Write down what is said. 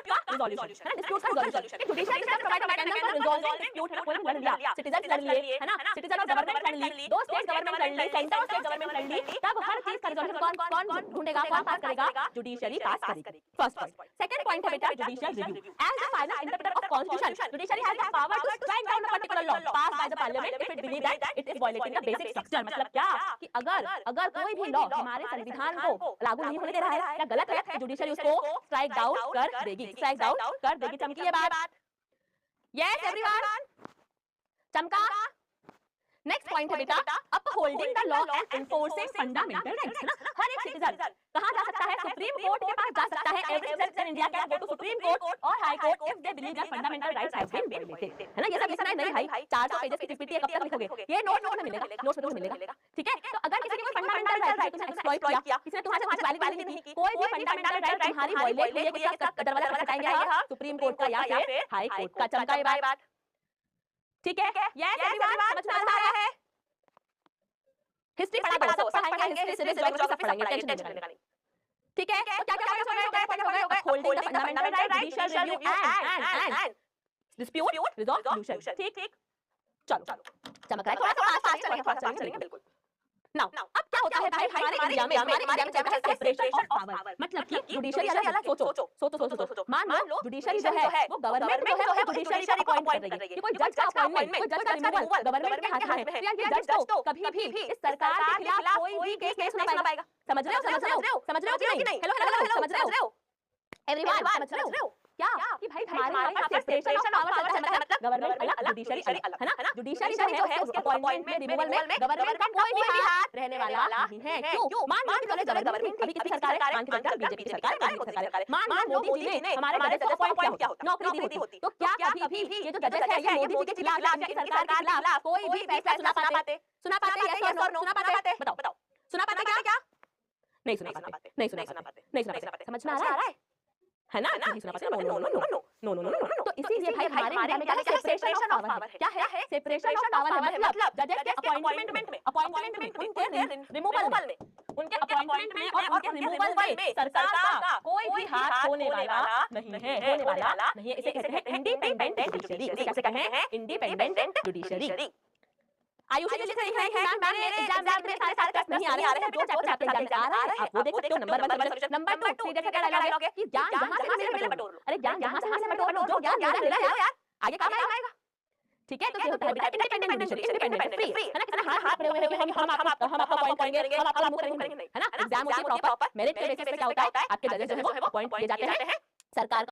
Dispute का resolution है ना, डिस्प्यूट का resolution. Judicial system provide a mechanism for resolving dispute है ना, कोई लड़ लिया, सिटीजंस लड़ लिए है ना, सिटीजन और गवर्नमेंट लड़ ली, दो स्टेट गवर्नमेंट लड़ ली, सेंटर और स्टेट गवर्नमेंट लड़ ली, तब हर चीज का रिजोल्यूशन कौन ढूंढेगा, कौन पास करेगा, जुडिशरी पास करेगी। First point. सेकंड पॉइंट है बेटा judicial review. As the final interpreter of constitution, judiciary has the power to strike down a particular law passed by the parliament if it believe that it is violating the basic structure. मतलब क्या कि अगर कोई भी law हमारे संविधान को लागू नहीं होने दे रहा है या गलत है, जुडिशरी उसको स्ट्राइक डाउन कर देगी, स्ट्राइक डाउन कर देगी। चमकी ये बात? यस एवरीवन, चमका? नेक्स्ट पॉइंट है बेटा upholding the law and enforcing fundamental rights, है ना। हर एक सिटीजन कहां जा सकता है, सुप्रीम कोर्ट के पास जा सकता है। Every citizen in India can go to Supreme Court और High Court if they believe that fundamental rights have been violated, है ना। ये सब लिखना है नहीं भाई, 400 पेजेस की पीपीटी कब तक लिखोगे, ये नोट्स में मिलेगा, नोट्स में मिलेगा, ठीक है। तो अगर किसी ने फंडामेंटल राइट तुमने एक्सप्लॉइट किया, किसी ने तुम्हारे कुछ वैलिड नहीं की, कोई भी फंडामेंटल राइट तुम्हारी वायलेट हुई है, किसका दरवाजा खटखटाएंगे हम, सुप्रीम कोर्ट का या फिर हाई कोर्ट का। चमका ये बात? ठीक है, यस एवरीवन, समझ में आ रहा है? हिस्ट्री पढ़ा दो, सब पढ़ाएंगे, हिस्ट्री सिविक्स ज्योग्राफी सब पढ़ाएंगे, टेंशन नहीं लेनी, ठीक है। तो क्या हो गया, holding the fundamental right, judicial review and dispute resolution. ठीक, चलो चमक रहा है, थोड़ा सा फास्ट चलेंगे बिल्कुल। नाउ अब क्या होता है भाई हमारे इंडिया में चलता है सेपरेशन ऑफ पावर, मतलब कि जुडिशरी अलग, सोचो मान लो जुडिशरी जो है वो गवर्नमेंट में है, जुडिशरी को अपॉइंट कर रही है, कि कोई जज का अपॉइंटमेंट, कोई जज का रिमूवल गवर्नमेंट के हाथ में है। यार ये जज तो कभी भी इस सरकार के खिलाफ कोई भी केस नहीं सुना पाएगा। समझ रहे हो कि नहीं? हेलो समझ रहे हो एवरीवन, समझ रहे हो क्या कि भाई हमारे यहाँ पर सेपरेशन ऑफ पावर चलता है, मतलब गवर्नमेंट अलग, जुडिशरी अलग, है ना। जुडिशरी जो है उसके अपॉइंटमेंट में, रिमूवल में गवर्नमेंट का कोई भी हाथ रहने वाला नहीं है। क्यों? मान लो चले गवर्नमेंट अभी किसी सरकार है, मान के चलते बीजेपी की सरकार है, मान लो मोदी जी ने हमारे जजेस को अपॉइंट किया होता, नौकरी दी होती, तो क्या कभी भी ये जो जजेस है ये मोदी जी के खिलाफ या सरकार के खिलाफ कोई भी फैसला सुना पाते? यस और नो? सुना पाते? बताओ सुना पाते क्या? नहीं सुना पाते। समझ में आ रहा है ना? नहीं सुना पाते, नो। तो इसीलिए भाई हमारे इंडिया में क्या है, सेपरेशन ऑफ पावर है। क्या है? सेपरेशन ऑफ पावर है, मतलब जजेस के अपॉइंटमेंट में, उनके रिमूवल में, उनके अपॉइंटमेंट में और उनके रिमूवल में सरकार का कोई भी हाथ होने वाला नहीं है, इसे कहते हैं इंडिपेंडेंट जुडिशरी। इसे कैसे कहते हैं? Independent judiciary. आयुषी जी लिख रही है कि मैम मेरे एग्जाम में सारे टेस्ट नहीं आ रहे हैं, जो चैप्टर आपके एग्जाम में आ रहा है आप वो देख सकते हो। नंबर 1 सॉल्यूशन, नंबर 2 सीधे का डायलॉग है कि ज्ञान यहां से मेरे बटोर लो। अरे ज्ञान यहां से बटोर लो, जो ज्ञान मेरा यार आगे काम आएगा, ठीक है। तो ये होता है बेटा इंडिपेंडेंट जुडिशरी, इंडिपेंडेंट फ्री, है ना। किसी हाथ पकड़े हुए हैं कि हम आपको अपॉइंट करेंगे, हम आपको रिमूव करेंगे, है ना। एग्जाम होती है प्रॉपर मेरिट के बेसिस पे, क्या होता है आपके जजेस जो है वो अपॉइंट किए जाते हैं, सरकार